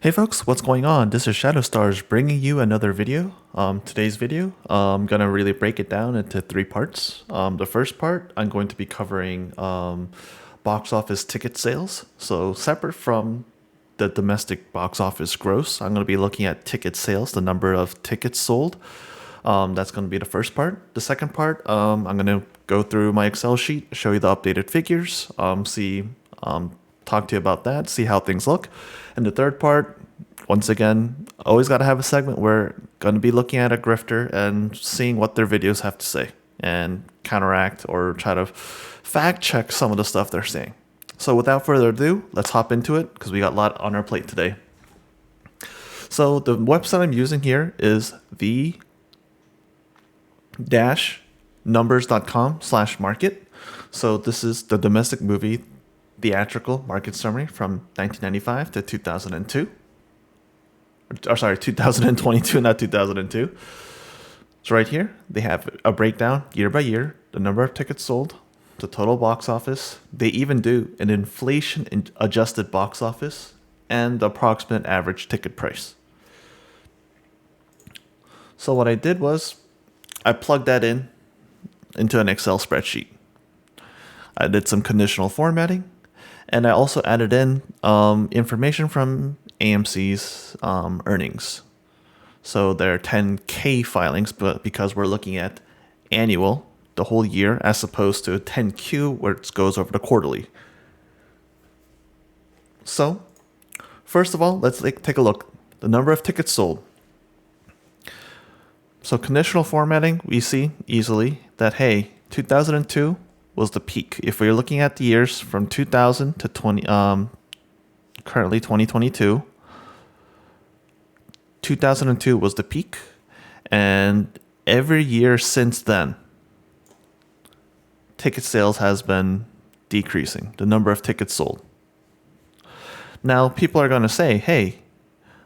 Hey folks, what's going on? This is Shadow Stars bringing you another video. Today's video, I'm gonna really break it down into three parts. The first part, I'm going to be covering box office ticket sales. So separate from the domestic box office gross, I'm gonna be looking at ticket sales, the number of tickets sold. That's gonna be the first part. The second part, I'm gonna go through my Excel sheet, show you the updated figures, talk to you about that, see how things look. And the third part, once again, always got to have a segment where going to be looking at a grifter and seeing what their videos have to say and counteract or try to fact check some of the stuff they're saying. So without further ado, let's hop into it because we got a lot on our plate today. So the website I'm using here is the-numbers.com/market. So this is the domestic movie theatrical market summary from 1995 to 2002. Or sorry, 2022, not 2002. So right here, they have a breakdown year by year, the number of tickets sold, the total box office. They even do an inflation adjusted box office and the approximate average ticket price. So what I did was I plugged that into an Excel spreadsheet. I did some conditional formatting. And I also added in information from AMC's earnings. So they're 10K filings, but because we're looking at annual, the whole year, as opposed to 10Q, where it goes over the quarterly. So, first of all, let's take a look. The number of tickets sold. So conditional formatting, we see easily that, hey, 2002 was the peak. If we're looking at the years from 2000 to currently 2022, 2002 was the peak, and every year since then, ticket sales has been decreasing, the number of tickets sold. Now, people are going to say, hey,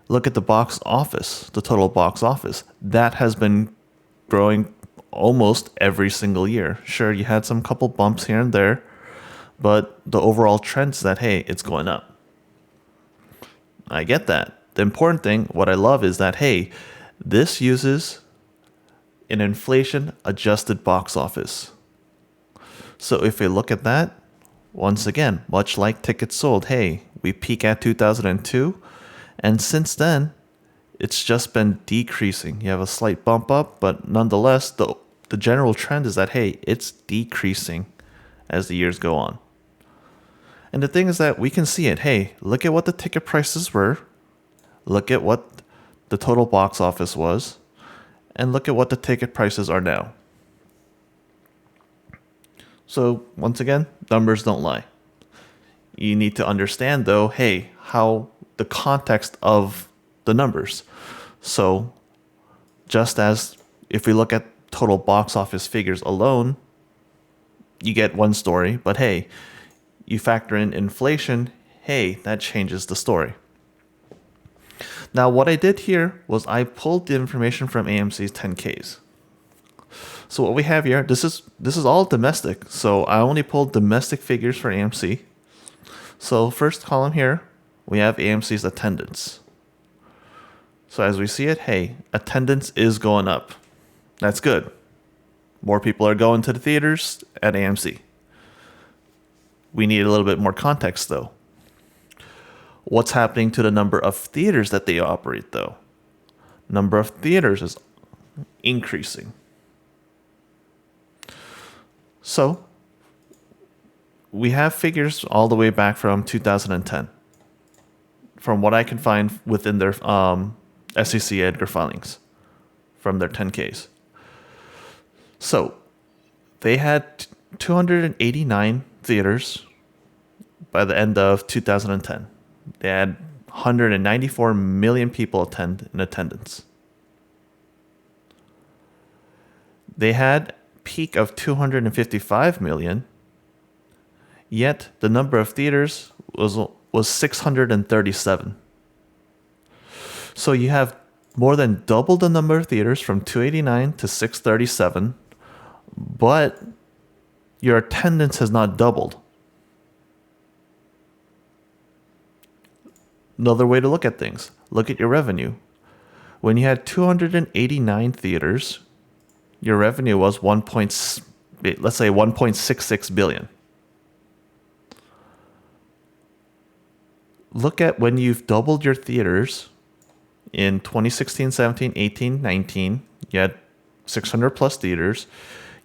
look at the box office, the total box office. That has been growing almost every single year. Sure, you had some couple bumps here and there, but the overall trend is that, hey, it's going up. I get that. The important thing, what I love is that, hey, this uses an inflation adjusted box office. So if we look at that, once again, much like tickets sold, hey, we peak at 2002, and since then, it's just been decreasing. You have a slight bump up, but nonetheless, the general trend is that, hey, it's decreasing as the years go on. And the thing is that we can see it. Hey, look at what the ticket prices were. Look at what the total box office was. And look at what the ticket prices are now. So once again, numbers don't lie. You need to understand, though, hey, how the context of the numbers. So just as if we look at total box office figures alone, you get one story, but hey, you factor in inflation, hey, that changes the story. Now what I did here was I pulled the information from AMC's 10Ks. So what we have here, this is all domestic. So I only pulled domestic figures for AMC. So first column here, we have AMC's attendance. So as we see it, hey, attendance is going up. That's good. More people are going to the theaters at AMC. We need a little bit more context, though. What's happening to the number of theaters that they operate, though? Number of theaters is increasing. So we have figures all the way back from 2010, from what I can find within their SEC Edgar filings from their 10Ks. So they had 289 theaters by the end of 2010. They had 194 million people in attendance. They had peak of 255 million, yet the number of theaters was 637. So you have more than double the number of theaters from 289 to 637, but your attendance has not doubled. Another way to look at things, look at your revenue. When you had 289 theaters, your revenue was let's say 1.66 billion. Look at when you've doubled your theaters in 2016, 17, 18, 19. You had 600 plus theaters,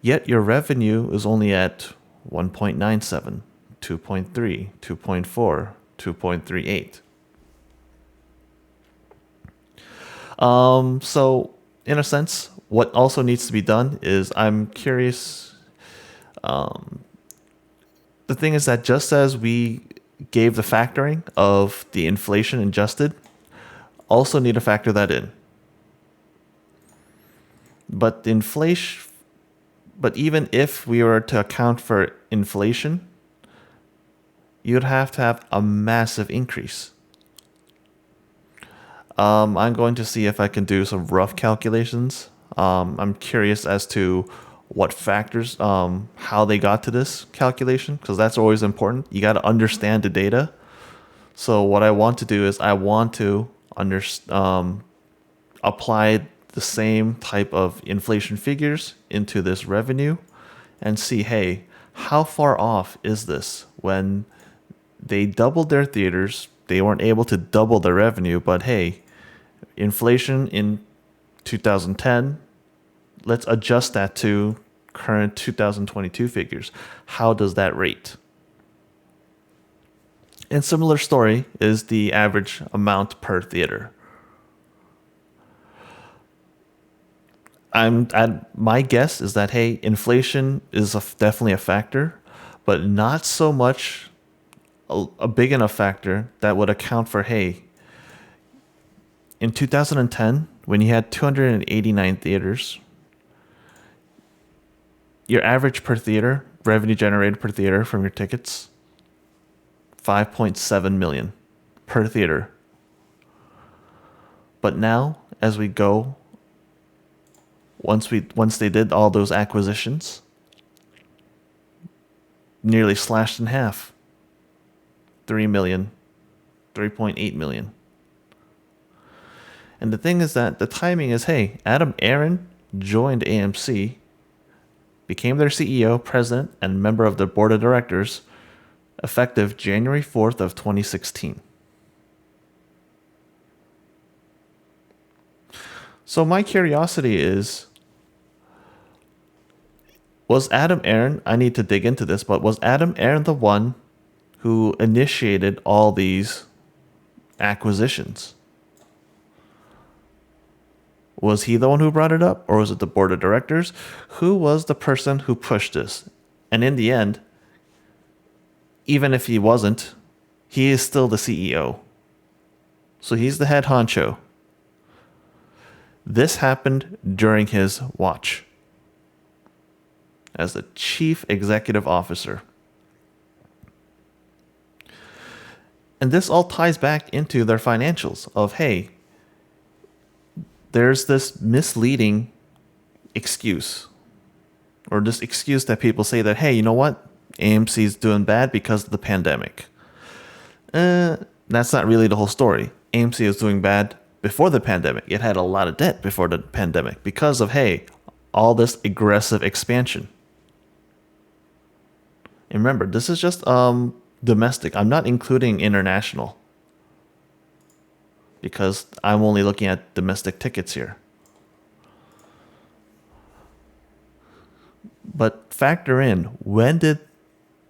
yet your revenue is only at 1.97, 2.3, 2.4, 2.38. So in a sense, what also needs to be done is I'm curious. The thing is that just as we gave the factoring of the inflation adjusted, also need to factor that in. But even if we were to account for inflation, you'd have to have a massive increase. I'm going to see if I can do some rough calculations. I'm curious as to what factors, how they got to this calculation, because that's always important. You got to understand the data. So what I want to do is I want to apply the same type of inflation figures into this revenue and see, hey, how far off is this? When they doubled their theaters, they weren't able to double their revenue, but hey, inflation in 2010, let's adjust that to current 2022 figures. How does that rate? And similar story is the average amount per theater. My guess is that, hey, inflation is definitely a factor, but not so much a big enough factor that would account for, hey, in 2010, when you had 289 theaters, your average per theater, revenue generated per theater from your tickets, 5.7 million per theater. But now, as we go, once they did all those acquisitions, nearly slashed in half. 3 million, 3.8 million. And the thing is that the timing is, hey, Adam Aron joined AMC, became their CEO, president, and member of the board of directors, effective January 4th of 2016. So my curiosity is, was Adam Aron, I need to dig into this, but was Adam Aron the one who initiated all these acquisitions? Was he the one who brought it up, or was it the board of directors? Who was the person who pushed this? And in the end, even if he wasn't, he is still the CEO. So he's the head honcho. This happened during his watch as the chief executive officer. And this all ties back into their financials of, hey, there's this misleading excuse, or this excuse that people say that, hey, you know what? AMC is doing bad because of the pandemic. That's not really the whole story. AMC is doing bad before the pandemic. It had a lot of debt before the pandemic because of, hey, all this aggressive expansion. And remember, this is just domestic. I'm not including international, because I'm only looking at domestic tickets here. But factor in, when did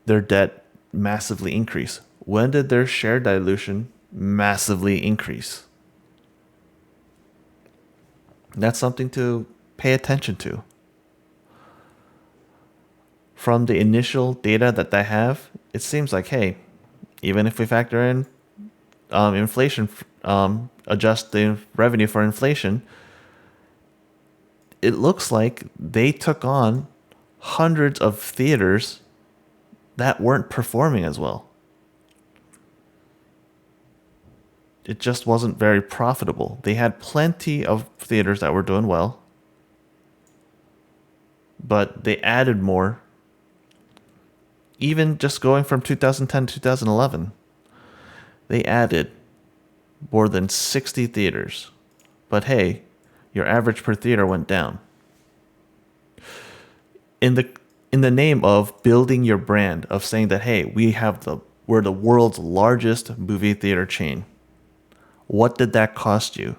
their debt massively increase? When did their share dilution massively increase? That's something to pay attention to. From the initial data that they have, it seems like, hey, even if we factor in inflation, adjust the revenue for inflation, it looks like they took on hundreds of theaters that weren't performing as well. It just wasn't very profitable. They had plenty of theaters that were doing well, but they added more. Even just going from 2010 to 2011, they added more than 60 theaters. But hey, your average per theater went down. In the name of building your brand, of saying that hey, we're the world's largest movie theater chain. What did that cost you?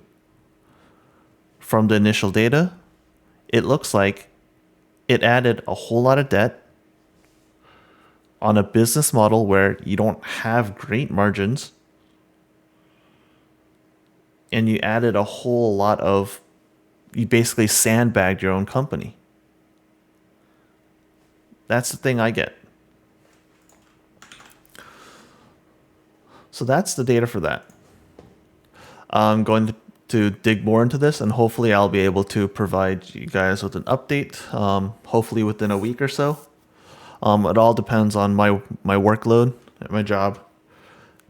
From the initial data, it looks like it added a whole lot of debt on a business model where you don't have great margins, and you added a whole lot of, you basically sandbagged your own company. That's the thing I get. So that's the data for that. I'm going to dig more into this, and hopefully I'll be able to provide you guys with an update, hopefully within a week or so. It all depends on my workload at my job,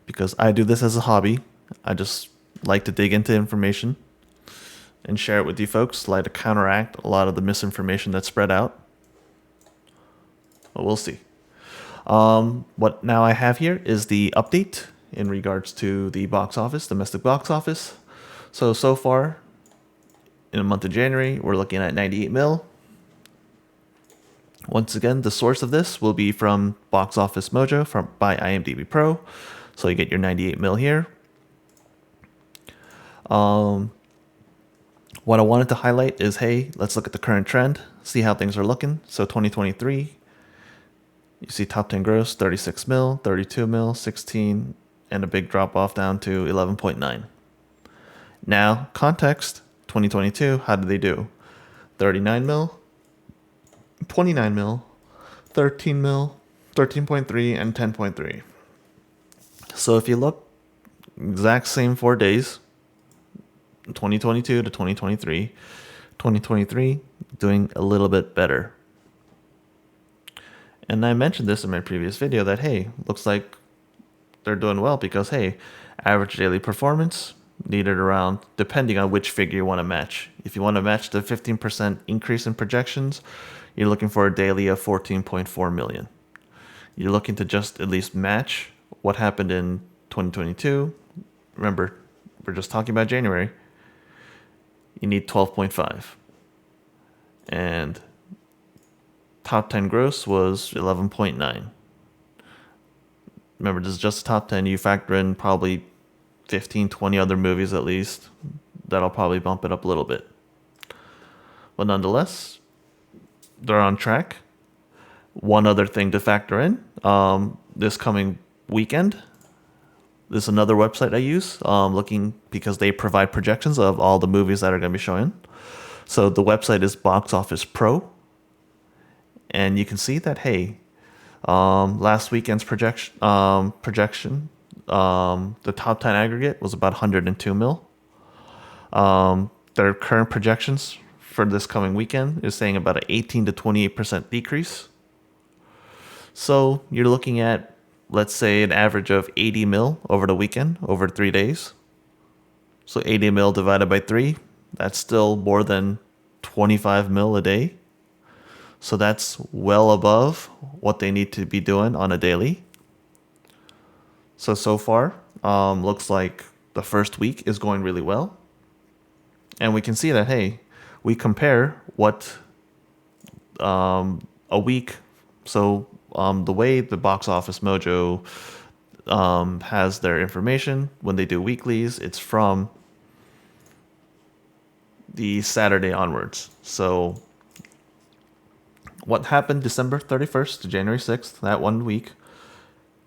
because I do this as a hobby. I just like to dig into information and share it with you folks, like to counteract a lot of the misinformation that's spread out. But we'll see. What now I have here is the update in regards to the box office, domestic box office. So far, in the month of January, we're looking at 98 mil. Once again, the source of this will be from Box Office Mojo by IMDb Pro. So you get your 98 mil here. What I wanted to highlight is, hey, let's look at the current trend, see how things are looking. So 2023, you see top 10 gross, 36 mil, 32 mil, 16, and a big drop off down to 11.9. Now, context, 2022, how did they do? 39 mil, 29 mil, 13 mil, 13.3, and 10.3. So if you look, exact same 4 days, 2022 to 2023, 2023 doing a little bit better. And I mentioned this in my previous video that, hey, looks like they're doing well because, hey, average daily performance needed around, depending on which figure you want to match. If you want to match the 15% increase in projections, you're looking for a daily of 14.4 million. You're looking to just at least match what happened in 2022. Remember, we're just talking about January. You need 12.5. And top 10 gross was 11.9. Remember, this is just the top 10. You factor in probably 15, 20 other movies at least. That'll probably bump it up a little bit. But nonetheless, they're on track. One other thing to factor in, this coming weekend, there's another website I use, looking because they provide projections of all the movies that are going to be showing. So the website is Box Office Pro. And you can see that, hey, last weekend's projection, the top 10 aggregate was about 102 mil. Their current projections for this coming weekend is saying about an 18 to 28% decrease. So you're looking at, let's say, an average of 80 mil over the weekend, over 3 days. So 80 mil divided by 3, that's still more than 25 mil a day. So that's well above what they need to be doing on a daily. So far, looks like the first week is going really well. And we can see that, hey, we compare what a week. So the way the Box Office Mojo has their information, when they do weeklies, it's from the Saturday onwards. So what happened December 31st to January 6th, that 1 week,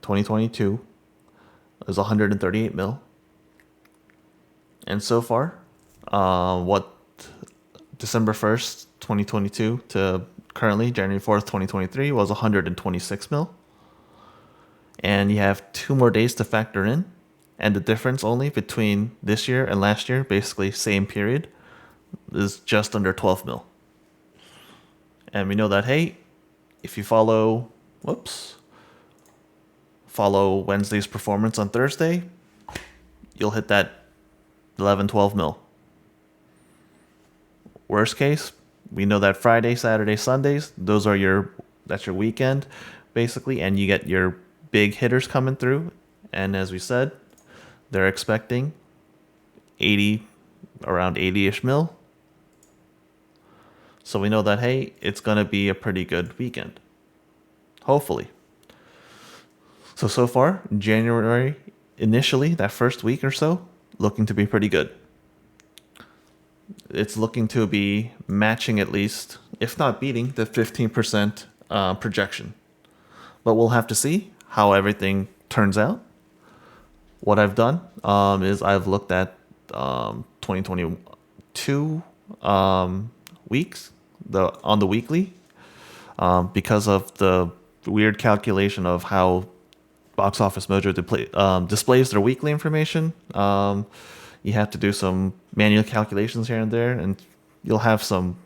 2022, is 138 mil. And so far, what December 1st, 2022 to currently January 4th, 2023 was 126 mil. And you have 2 more days to factor in. And the difference only between this year and last year, basically same period, is just under 12 mil. And we know that, hey, if you follow Wednesday's performance on Thursday, you'll hit that 11, 12 mil. Worst case, we know that Friday, Saturday, Sundays, that's your weekend, basically, and you get your big hitters coming through. And as we said, they're expecting around 80-ish mil. So we know that, hey, it's going to be a pretty good weekend. Hopefully. So far, January, initially, that first week or so, looking to be pretty good. It's looking to be matching at least, if not beating, the 15% projection. But we'll have to see how everything turns out. What I've done is I've looked at 2022 weeks on the weekly because of the weird calculation of how Box Office Mojo displays their weekly information. You have to do some manual calculations here and there, and you'll have some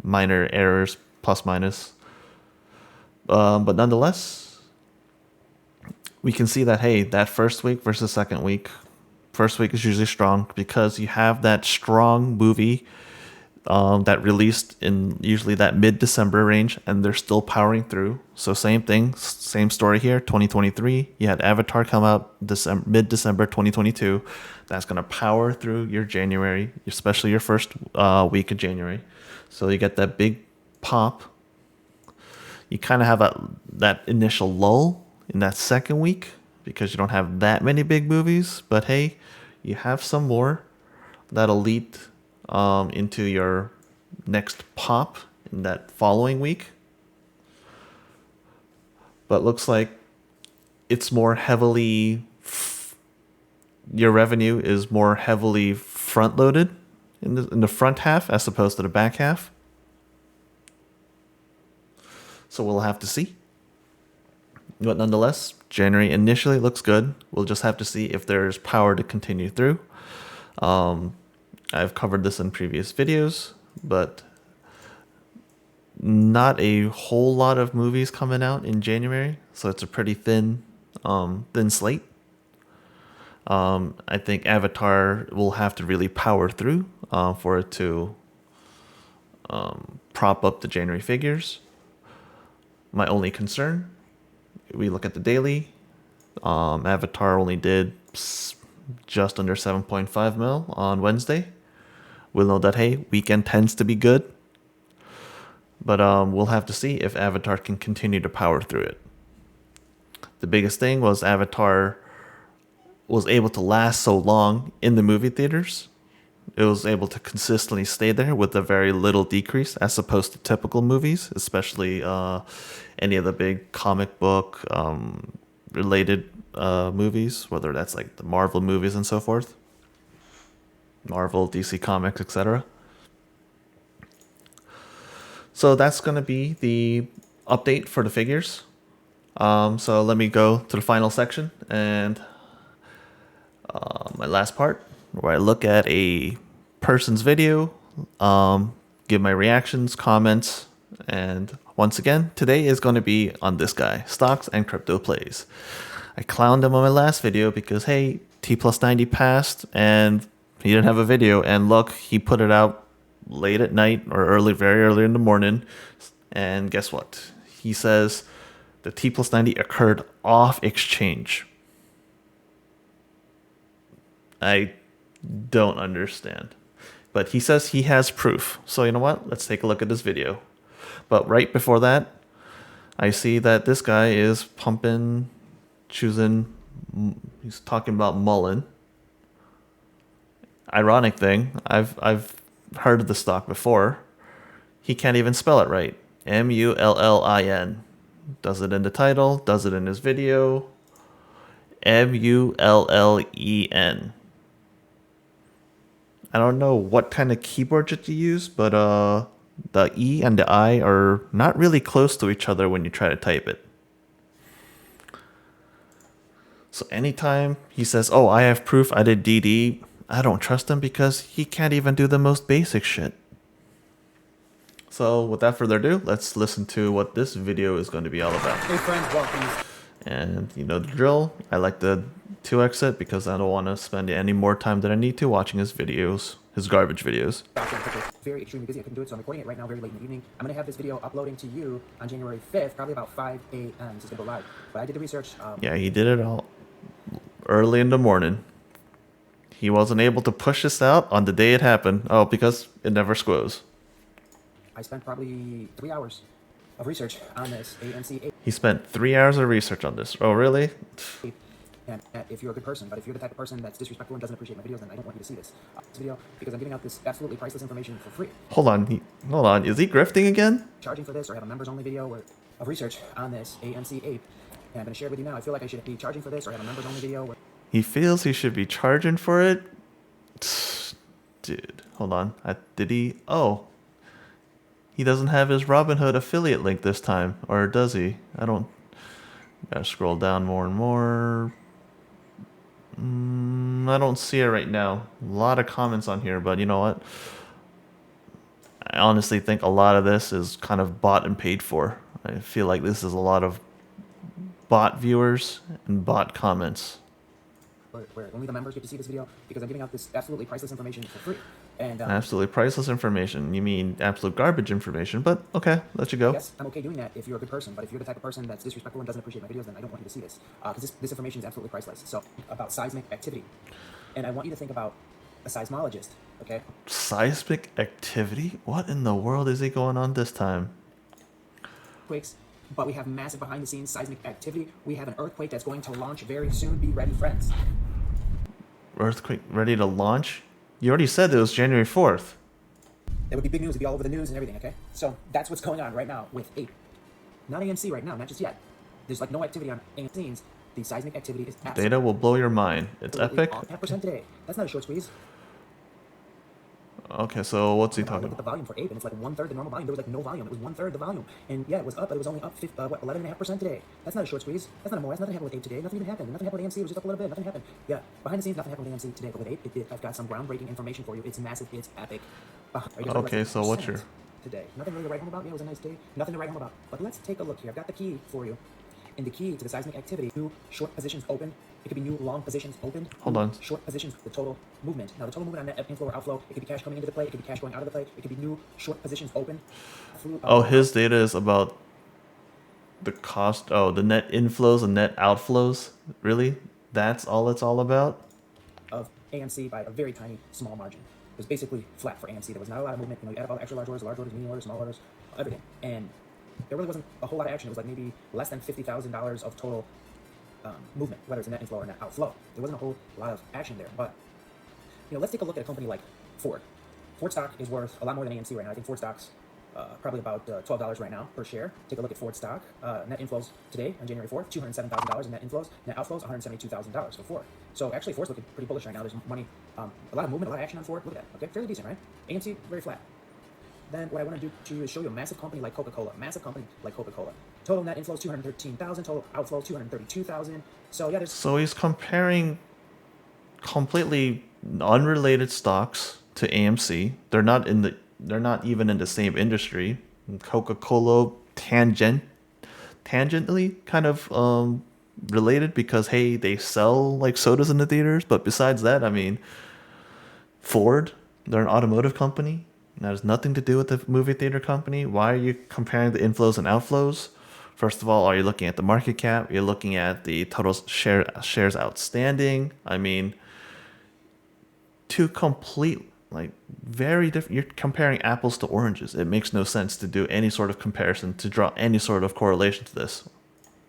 minor errors, plus minus. But nonetheless, we can see that, hey, that first week versus second week, first week is usually strong because you have that strong movie that released in usually that mid-December range, and they're still powering through. So same thing, same story here, 2023. You had Avatar come out mid-December 2022. That's going to power through your January, especially your first week of January. So you get that big pop. You kind of have that initial lull in that second week because you don't have that many big movies. But hey, you have some more that'll lead into your next pop in that following week. But looks like it's more heavily, your revenue is more heavily front loaded in the front half as opposed to the back half. So we'll have to see. But nonetheless, January initially looks good. We'll just have to see if there's power to continue through. I've covered this in previous videos, but not a whole lot of movies coming out in January, so it's a pretty thin slate. I think Avatar will have to really power through for it to prop up the January figures. My only concern, we look at the daily, Avatar only did just under 7.5 mil on Wednesday. We'll know that, hey, weekend tends to be good. But we'll have to see if Avatar can continue to power through it. The biggest thing was Avatar was able to last so long in the movie theaters. It was able to consistently stay there with a very little decrease as opposed to typical movies, especially any of the big comic book related movies, whether that's like the Marvel movies and so forth. Marvel, DC Comics, etc. So that's going to be the update for the figures. So let me go to the final section and my last part, where I look at a person's video, give my reactions, comments, and once again, today is going to be on this guy, Stocks and Crypto Plays. I clowned him on my last video because, hey, T+90 passed and he didn't have a video, and look, he put it out late at night or very early in the morning, and guess what? He says the T+90 occurred off exchange. I don't understand. But he says he has proof. So you know what? Let's take a look at this video. But right before that, I see that this guy is he's talking about Mullen. Ironic thing, I've heard of the stock before. He can't even spell it right. Mullin. Does it in the title, does it in his video. Mullen. I don't know what kind of keyboard you use, but the E and the I are not really close to each other when you try to type it. So anytime he says, oh, I have proof I did DD, I don't trust him because he can't even do the most basic shit. So without further ado, let's listen to what this video is going to be all about. Hey friends, welcome. And you know the drill. I like to 2x it because I don't want to spend any more time than I need to watching his videos, his garbage videos. Very extremely busy. I couldn't do it, so I'm recording it right now, very late in the evening. I'm going to have this video uploading to you on January 5th, probably about 5 a.m. So it's going to go live. But I did the research. Yeah, he did it all early in the morning. he wasn't able to push this out on the day it happened. Oh, because it never squoze. I spent probably 3 hours of research on this AMC He spent 3 hours of research on this. Oh, really? ape. And if you're a good person, but if you're the type of person that's disrespectful and doesn't appreciate my videos, then I don't want you to see this video because I'm giving out this absolutely priceless information for free. Hold on. Hold on. Is he grifting again? Charging for this or have a members-only video of research on this AMC ape. And I'm going to share it with you now. I feel like I should be charging for this or have a members-only video. He feels he should be charging for it? Dude, hold on. Did he? Oh. He doesn't have his Robinhood affiliate link this time. Or does he? I don't... Gotta scroll down more and more. I don't see it right now. A lot of comments on here, but you know what? I honestly think a lot of this is kind of bought and paid for. I feel like this is a lot of bot viewers and bot comments. Where only the members get to see this video because I'm giving out this absolutely priceless information for free. And Absolutely priceless information. You mean absolute garbage information, but okay, let you go. yes, I'm okay doing that if you're a good person, but if you're the type of person that's disrespectful and doesn't appreciate my videos, then I don't want you to see this because this information is absolutely priceless. So, about seismic activity. And I want you to think about a seismologist, okay? Seismic activity? What in the world is he going on this time? Quakes, but we have massive behind-the-scenes seismic activity. We have an earthquake that's going to launch very soon. Be ready, friends. Earthquake ready to launch? You already said it was January 4th. That would be big news. It'd be all over the news and everything, okay? So that's what's going on right now with ape. Not AMC right now, not just yet. There's like no activity on AMC's. The seismic activity is absolutely Data will blow your mind. It's epic. 10% today. That's not a short squeeze. Okay, so what's he Look talking at the about? volume for ape, and it's like 1/3 the normal volume. There was like no volume. It was 1/3 the volume. And yeah, it was up, but it was only up 11.5% today. That's not a short squeeze. That's not a more. That's nothing happened with ape today. Nothing even happened. Nothing happened with AMC. It was just up a little bit. Nothing happened. Yeah, behind the scenes, nothing happened with AMC today. But with ape, I've got some groundbreaking information for you. It's massive. It's epic. Okay, so what's your... Today? Nothing really to write home about. Yeah, it was a nice day. Nothing to write home about. But let's take a look here. I've got the key for you. And the key to the seismic activity: new short positions open. It could be new long positions open. Hold on. Short positions, the total movement. Now, the total movement on net inflow or outflow, it could be cash coming into the play, it could be cash going out of the play, it could be new short positions open. Oh, his data is about the cost... Oh, the net inflows and net outflows? Really? That's all it's all about? Of AMC by a very tiny, small margin. It was basically flat for AMC. There was not a lot of movement. You know, you add up all the extra large orders, medium orders, small orders, everything. And there really wasn't a whole lot of action. It was like maybe less than $50,000 of total movement, whether it's a net inflow or net outflow. There wasn't a whole lot of action there. But, you know, let's take a look at a company like Ford. Ford stock is worth a lot more than AMC right now. I think Ford stock's probably about $12 right now per share. Take a look at Ford stock. Net inflows today on January 4th, $207,000 in net inflows. Net outflows, $172,000 for Ford. So actually, Ford's looking pretty bullish right now. There's money, a lot of movement, a lot of action on Ford. Look at that. Okay, fairly decent, right? AMC, very flat. Then what I want to do to you is show you a massive company like Coca-Cola. Massive company like Coca-Cola. Total net inflows, 213,000. Total outflows, 232,000. So yeah, there's... So he's comparing completely unrelated stocks to AMC. They're not even in the same industry. Coca-Cola tangentially kind of related because hey, they sell like sodas in the theaters, but besides that, I mean, Ford, they're an automotive company. That has nothing to do with the movie theater company. Why are you comparing the inflows and outflows? First of all, are you looking at the market cap? You're looking at the total shares outstanding. I mean, two complete, like, very different. You're comparing apples to oranges. It makes no sense to do any sort of comparison, to draw any sort of correlation to this.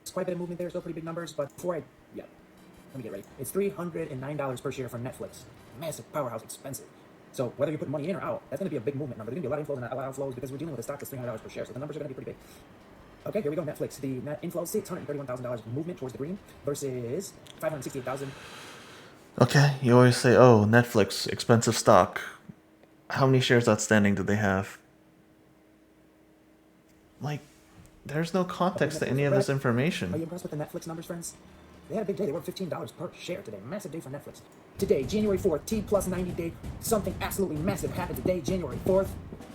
It's quite a bit of movement there, still pretty big numbers, but let me get ready. It's $309 per share from Netflix. Massive powerhouse, expensive. So whether you put money in or out, that's going to be a big movement number. There's going to be a lot of inflows and a lot of outflows because we're dealing with a stock that's $300 per share. So the numbers are going to be pretty big. Okay, here we go. Netflix. The net inflows, $631,000 movement towards the green versus $568,000. Okay, you always say, oh, Netflix, expensive stock. How many shares outstanding do they have? Like, there's no context to any of this Are you information. impressed with the Netflix numbers, friends? They had a big day. They were $15 per share today. Massive day for Netflix. Today, January 4th, T plus 90 day. Something absolutely massive happened today, January 4th.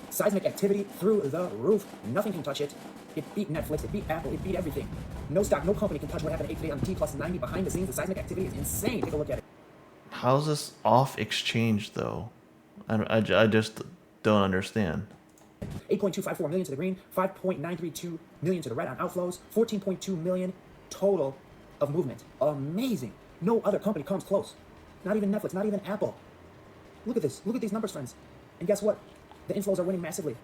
Seismic activity through the roof. Nothing can touch it. It beat Netflix. It beat Apple. It beat everything. No stock, no company can touch what happened today on T plus 90 behind the scenes. The seismic activity is insane. Take a look at it. How's this off exchange, though? I just don't understand. 8.254 million to the green, 5.932 million to the red on outflows, 14.2 million total of movement. Amazing. No other company comes close. Not even Netflix, not even Apple. Look at this. Look at these numbers, friends. And guess what? The inflows are winning massively.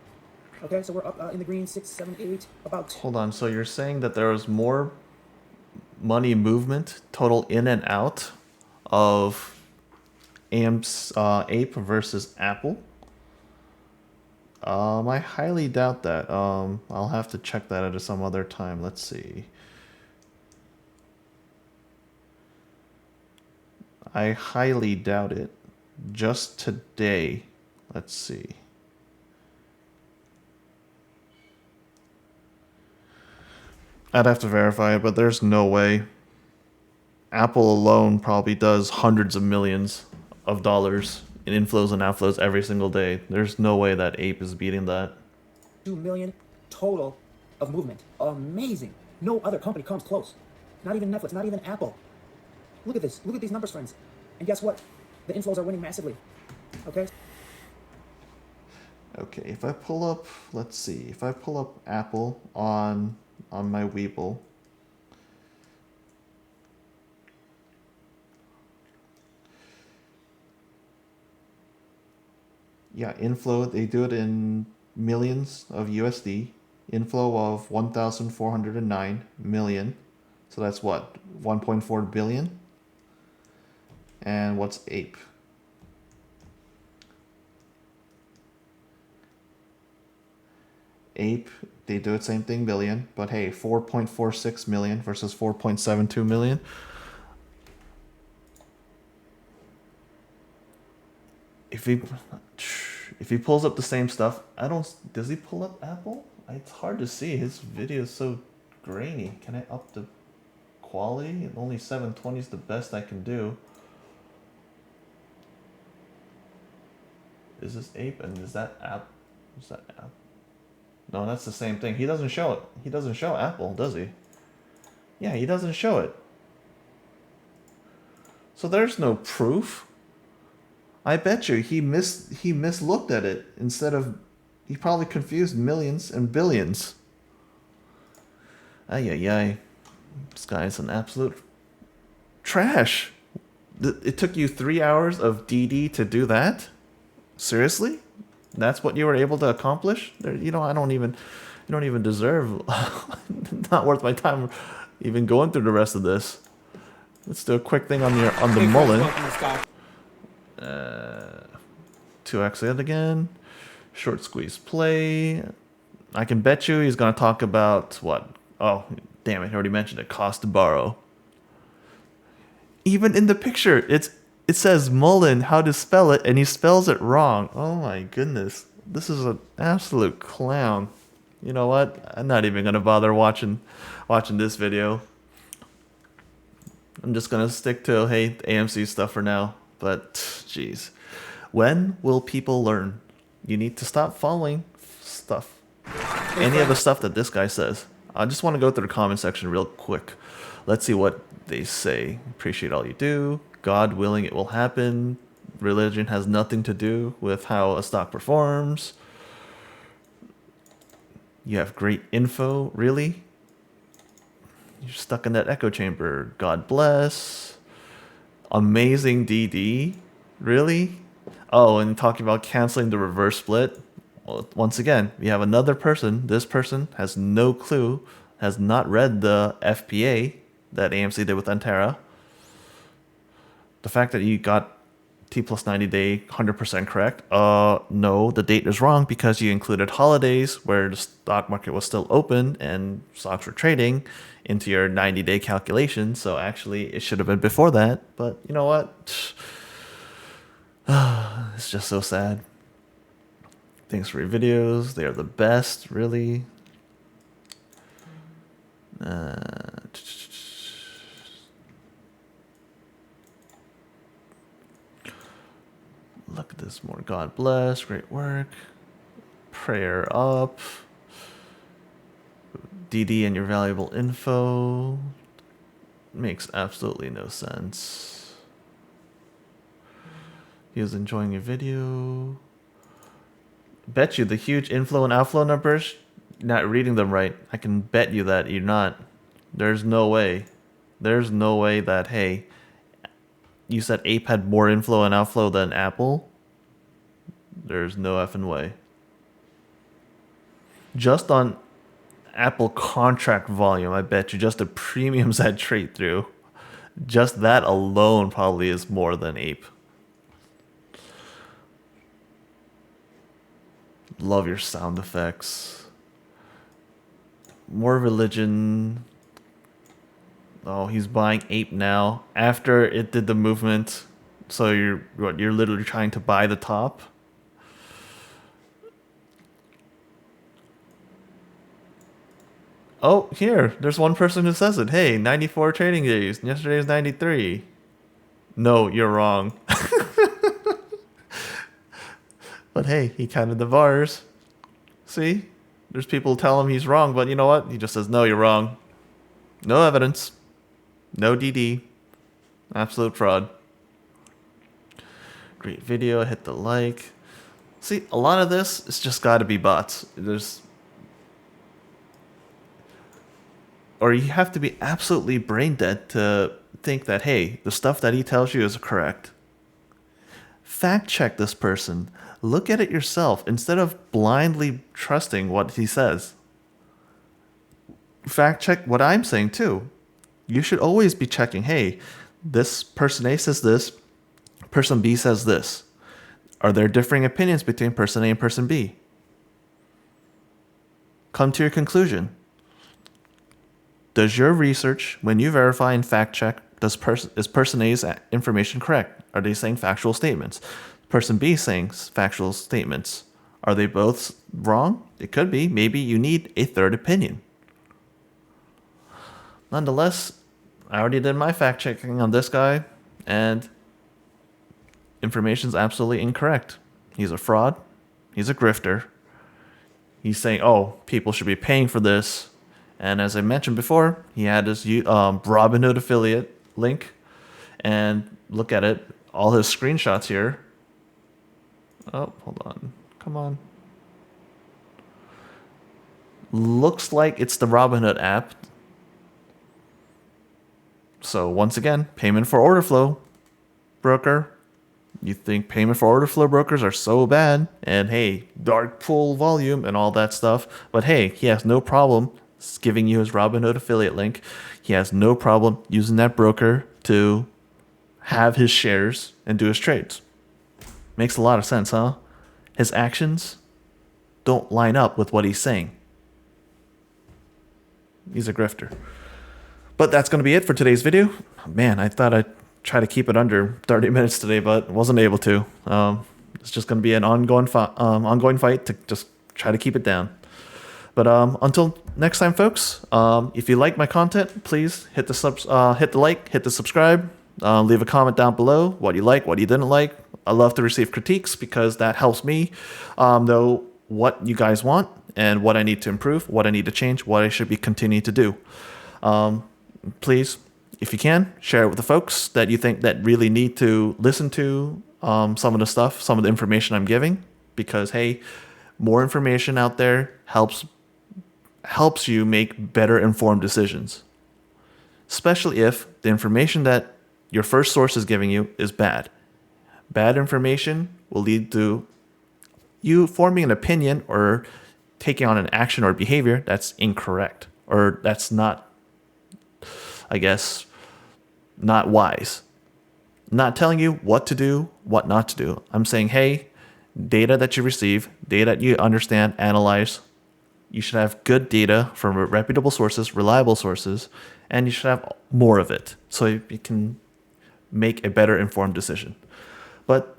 Okay, so we're up in the green, 6, 7, 8, about. Hold on. So you're saying that there was more money movement total in and out of Ape versus Apple? I highly doubt that. I'll have to check that at some other time. Let's see. I highly doubt it. Just today. Let's see. I'd have to verify it, but there's no way. Apple alone probably does hundreds of millions of dollars in inflows and outflows every single day. There's no way that Ape is beating that. 2 million total of movement. Amazing. No other company comes close. Not even Netflix, not even Apple. Look at this. Look at these numbers, friends. And guess what? The inflows are winning massively. Okay? Okay, if I pull up, let's see. If I pull up Apple on my Weeble, yeah, inflow, they do it in millions of USD. Inflow of 1,409 million. So that's what? 1.4 billion? And what's Ape? Ape, they do it same thing, billion, but hey, 4.46 million versus 4.72 million. If he pulls up the same stuff, does he pull up Apple? It's hard to see. His video is so grainy. Can I up the quality? Only 720 is the best I can do. Is this Ape and is that App? Is that App? No, that's the same thing. He doesn't show it. He doesn't show Apple, does he? Yeah, he doesn't show it. So there's no proof. I bet you he mislooked at it instead of he probably confused millions and billions. Ay ay ay. This guy's an absolute trash. It took you 3 hours of DD to do that? Seriously? That's what you were able to accomplish? I don't even deserve, not worth my time even going through the rest of this. Let's do a quick thing on the Mullen. 2x it again. Short squeeze play. I can bet you he's going to talk about what? Oh, damn it, I already mentioned it. Cost to borrow. Even in the picture, it says Mullen, how to spell it, and he spells it wrong. Oh my goodness. This is an absolute clown. You know what? I'm not even going to bother watching this video. I'm just going to stick to, hey, AMC stuff for now. But, jeez. When will people learn? You need to stop following stuff. Any of the stuff that this guy says. I just want to go through the comment section real quick. Let's see what they say. Appreciate all you do. God willing, it will happen. Religion has nothing to do with how a stock performs. You have great info. Really? You're stuck in that echo chamber. God bless. Amazing DD. Really? Oh, and talking about canceling the reverse split. Well, once again, we have another person. This person has no clue, has not read the FPA that AMC did with Antera. The fact that you got T plus 90 day 100% correct. No, the date is wrong because you included holidays where the stock market was still open and stocks were trading into your 90-day calculation. So actually, it should have been before that. But you know what? It's just so sad. Thanks for your videos. They are the best, really. Look at this more. God bless. Great work. Prayer up. DD and your valuable info. Makes absolutely no sense. He was enjoying your video. Bet you the huge inflow and outflow numbers, you're not reading them right. I can bet you that you're not. There's no way. There's no way that, hey, you said Ape had more inflow and outflow than Apple? There's no effing way. Just on Apple contract volume, I bet you just the premiums that trade through, just that alone probably is more than Ape. Love your sound effects. More religion. Oh, he's buying Ape now after it did the movement. So you're literally trying to buy the top. Oh, here, there's one person who says it. Hey, 94 trading days. Yesterday was 93. No, you're wrong. But hey, he counted the bars. See? There's people who tell him he's wrong, but you know what? He just says, no, you're wrong. No evidence. No DD. Absolute fraud. Great video. Hit the like. See, a lot of this is just got to be bots. Or you have to be absolutely brain dead to think that, hey, the stuff that he tells you is correct. Fact check this person. Look at it yourself instead of blindly trusting what he says. Fact check what I'm saying too. You should always be checking, hey, this person A says this, person B says this. Are there differing opinions between person A and person B? Come to your conclusion. Does your research, when you verify and fact check, is person A's information correct? Are they saying factual statements? Person B saying factual statements. Are they both wrong? It could be. Maybe you need a third opinion. Nonetheless, I already did my fact checking on this guy, and information's absolutely incorrect. He's a fraud. He's a grifter. He's saying, oh, people should be paying for this. And as I mentioned before, he had his Robinhood affiliate link. And look at it. All his screenshots here. Oh, hold on. Come on. Looks like it's the Robinhood app. So once again, payment for order flow broker. You think payment for order flow brokers are so bad. And hey, dark pool volume and all that stuff. But hey, he has no problem giving you his Robinhood affiliate link. He has no problem using that broker to have his shares and do his trades. Makes a lot of sense, huh? His actions don't line up with what he's saying. He's a grifter. But that's going to be it for today's video. Man, I thought I'd try to keep it under 30 minutes today, but wasn't able to. It's just going to be an ongoing fight to just try to keep it down. But until next time, folks, if you like my content, please hit the like, hit the subscribe, leave a comment down below what you like, what you didn't like. I love to receive critiques because that helps me know what you guys want and what I need to improve, what I need to change, what I should be continuing to do. Please, if you can, share it with the folks that you think that really need to listen to some of the stuff, some of the information I'm giving, because hey, more information out there helps you make better informed decisions, especially if the information that your first source is giving you is bad. Bad information will lead to you forming an opinion or taking on an action or behavior that's incorrect, or that's not, I guess, not wise. I'm not telling you what to do, what not to do. I'm saying, hey, data that you receive, data that you understand, analyze, you should have good data from reputable sources, reliable sources, and you should have more of it so you can make a better informed decision. But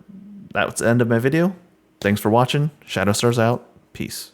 that's the end of my video. Thanks for watching. Shadow Stars out. Peace.